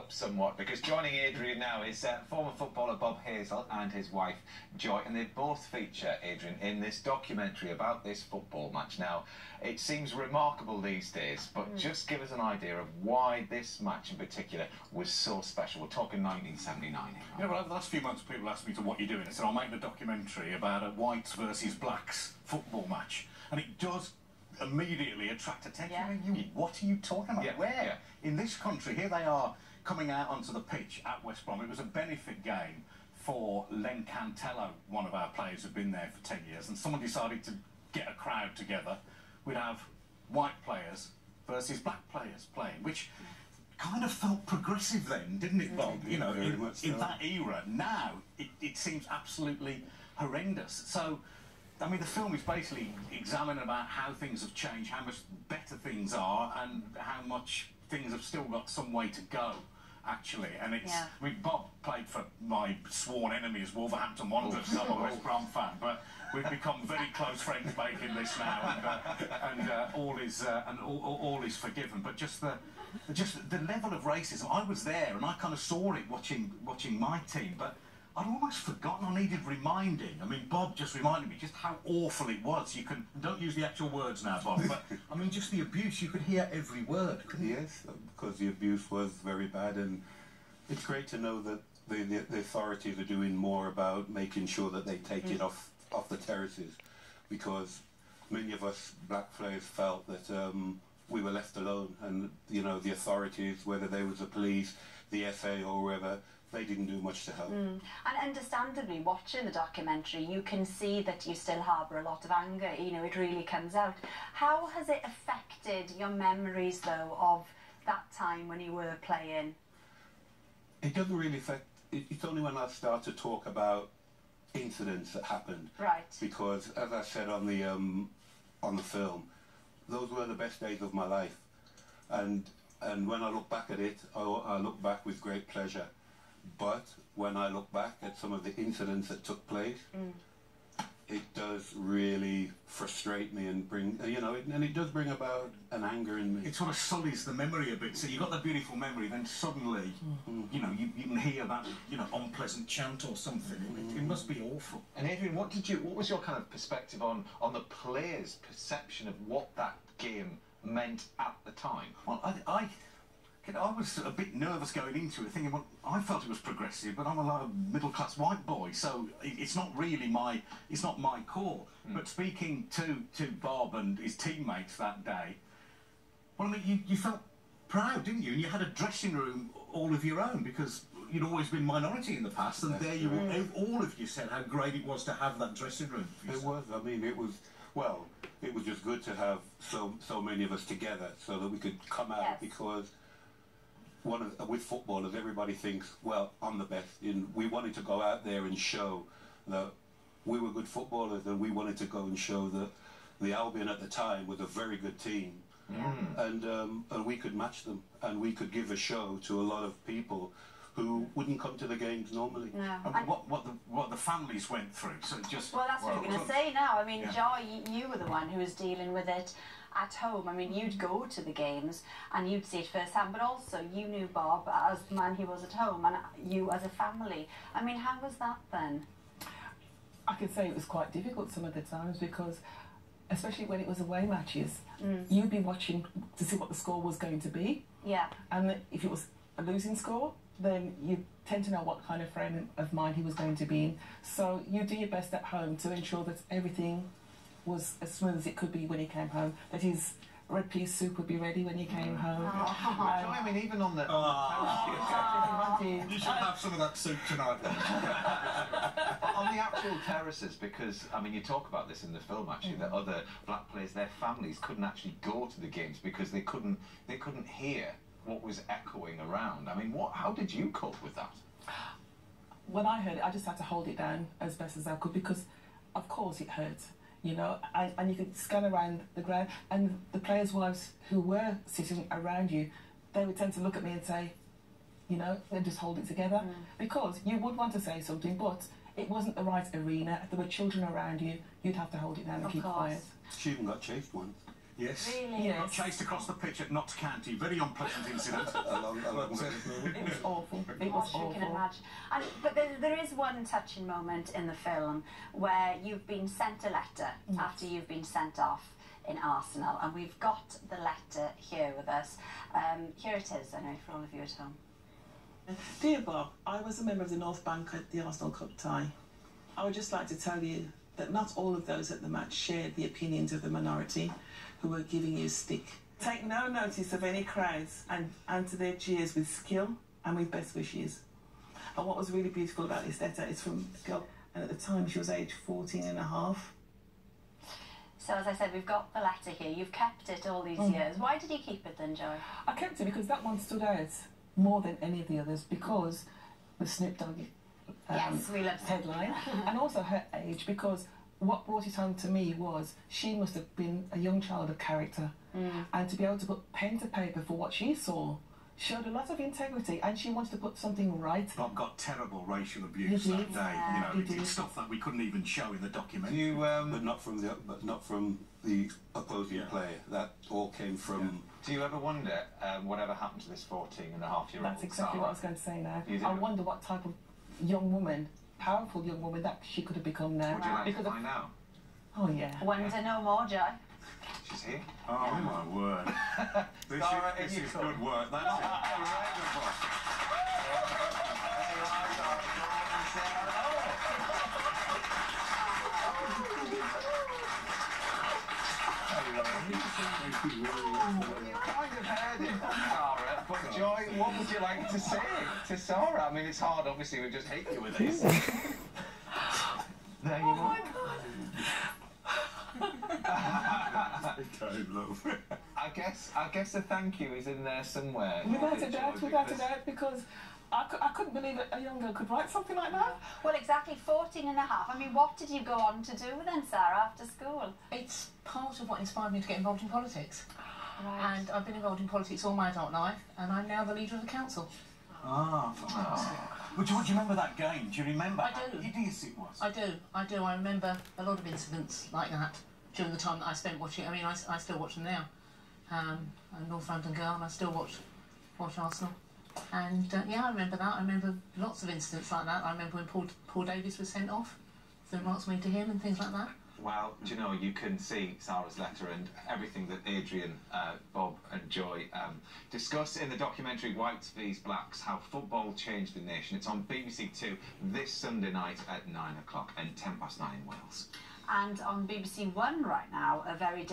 up somewhat, because joining Adrian now is former footballer Bob Hazel and his wife Joy, and they both feature, Adrian, in this documentary about this football match. Now, it seems remarkable these days, but just give us an idea of why this match in particular was so special. We're talking 1979 here. Yeah, well, over the last few months people asked me to what you're doing. I said I'll make the documentary about a whites versus blacks football match, and it does immediately attract attention. Yeah. I mean, what are you talking about? Yeah. Where? In this country, here they are coming out onto the pitch at West Brom. It was a benefit game for Len Cantello, one of our players who'd been there for 10 years, and someone decided to get a crowd together. We'd have white players versus black players playing, which kind of felt progressive then, didn't it, Bob? You know, in that era. Now, it seems absolutely horrendous. So, I mean, the film is basically examining about how things have changed, how much better things are, and how much things have still got some way to go, actually. And it's, I mean, Bob played for my sworn enemy as Wolverhampton Wanderers, so I'm a West Brom fan, but we've become very close friends making this now, and all is forgiven. But just the level of racism, I was there and I kind of saw it watching my team, but I'd almost forgotten I needed reminding. I mean, Bob just reminded me just how awful it was. You can, don't use the actual words now, Bob, but I mean, just the abuse, you could hear every word, couldn't you? Yes, because the abuse was very bad, and it's great to know that the authorities are doing more about making sure that they take it off the terraces, because many of us black players felt that we were left alone, and you know, the authorities, whether they was the police, the FA or whoever, they didn't do much to help. And understandably, watching the documentary, you can see that you still harbour a lot of anger. You know, it really comes out. How has it affected your memories, though, of that time when you were playing? It doesn't really affect. It's only when I start to talk about incidents that happened. Right. Because, as I said on the film, those were the best days of my life, and when I look back at it, I look back with great pleasure. But when I look back at some of the incidents that took place, it does really frustrate me and bring, you know, and it does bring about an anger in me. It sort of sullies the memory a bit. So you've got that beautiful memory, then suddenly, you know, you can hear that, you know, unpleasant chant or something. It must be awful. And Adrian, what was your kind of perspective on the players' perception of what that game meant at the time? Well, I was a bit nervous going into it, thinking, well, I felt it was progressive, but I'm a middle-class white boy, so it's not really it's not my call. But speaking to Bob and his teammates that day, well, I mean, you felt proud, didn't you? And you had a dressing room all of your own, because you'd always been minority in the past, and there you were, all of you said how great it was to have that dressing room. It was, I mean, it was, well, it was just good to have so many of us together so that we could come out, because with footballers, everybody thinks, well, I'm the best. And we wanted to go out there and show that we were good footballers, and we wanted to go and show that the Albion at the time was a very good team, and we could match them, and we could give a show to a lot of people who wouldn't come to the games normally. And what the families went through. So just well, that's what you're going to say now. I mean, Joy, you were the one who was dealing with it at home. I mean, you'd go to the games and you'd see it firsthand, but also you knew Bob as the man he was at home, and you as a family. I mean, how was that then? I could say it was quite difficult some of the times, because especially when it was away matches, you'd be watching to see what the score was going to be. Yeah. And if it was a losing score, then you tend to know what kind of frame of mind he was going to be in. So you do your best at home to ensure that everything was as smooth as it could be when he came home, that his red pea soup would be ready when he came home. I mean, even on the... You should have some of that soup tonight. On the actual terraces, because, I mean, you talk about this in the film, actually, that other black players, their families couldn't actually go to the games because they couldn't hear what was echoing around. I mean, how did you cope with that? When I heard it, I just had to hold it down as best as I could, because, of course, it hurt. You know, and you could scan around the ground, and the players' wives who were sitting around you, they would tend to look at me and say, you know, then just hold it together, because you would want to say something, but it wasn't the right arena. There were children around you. You'd have to hold it down and keep quiet. She even got chased once. Yes. Really? Yes. Got chased across the pitch at Notts County. Very unpleasant incident. along But, with uh, It was awful. It was You can awful. imagine. But there is one touching moment in the film where you've been sent a letter after you've been sent off in Arsenal, and we've got the letter here with us. Here it is, I know, for all of you at home. Dear Bob, I was a member of the North Bank at the Arsenal Cup tie. I would just like to tell you that not all of those at the match shared the opinions of the minority who were giving you stick. Take no notice of any crowds and answer their cheers with skill and with best wishes. And what was really beautiful about this letter is from a girl, and at the time she was aged 14 and a half. So as I said, we've got the letter here. You've kept it all these years. Why did you keep it then, Joy? I kept it because that one stood out more than any of the others because the Snoop Dogg Yes, we love headline and also her age, because what brought it home to me was she must have been a young child of character, and to be able to put pen to paper for what she saw showed a lot of integrity, and she wanted to put something right. Bob got terrible racial abuse He that did. day. Yeah. You know, it's stuff that we couldn't even show in the documentary. You, but not from the opposing player. That all came from. do you ever wonder whatever happened to this 14-and-a-half-year-old? That's exactly what I was going to say now. You do? I wonder what type of young woman, powerful young woman, that she could have become now. Would you like to Because of- find out? Oh yeah. Wonder no more, Joy. She's here. Oh my word. This Sarah, is in you come. good work. That's incredible. You kind of heard it, Sarah, but Joy, what would you like to say to Sarah? I mean, it's hard, obviously, we just hit you with this. There you are. I guess a thank you is in there somewhere. Without a doubt, because I couldn't believe a young girl could write something like that. Well, exactly, 14 and a half. I mean, what did you go on to do then, Sarah, after school? It's part of what inspired me to get involved in politics. Right. And I've been involved in politics all my adult life, and I'm now the leader of the council. Ah, fantastic. Would you remember that game? Do you remember I how do. hideous it was? I do. I remember a lot of incidents like that during the time that I spent watching. I mean, I still watch them now. I'm a Northampton girl, and I still watch Arsenal. And yeah, I remember that. I remember lots of incidents like that. I remember when Paul Davies was sent off, the remarks made to him and things like that. Well, do you know, you can see Sarah's letter and everything that Adrian, Bob and Joy discuss in the documentary Whites vs Blacks, How Football Changed the Nation. It's on BBC Two this Sunday night at 9 o'clock and 9:10 in Wales. And on BBC One right now, a very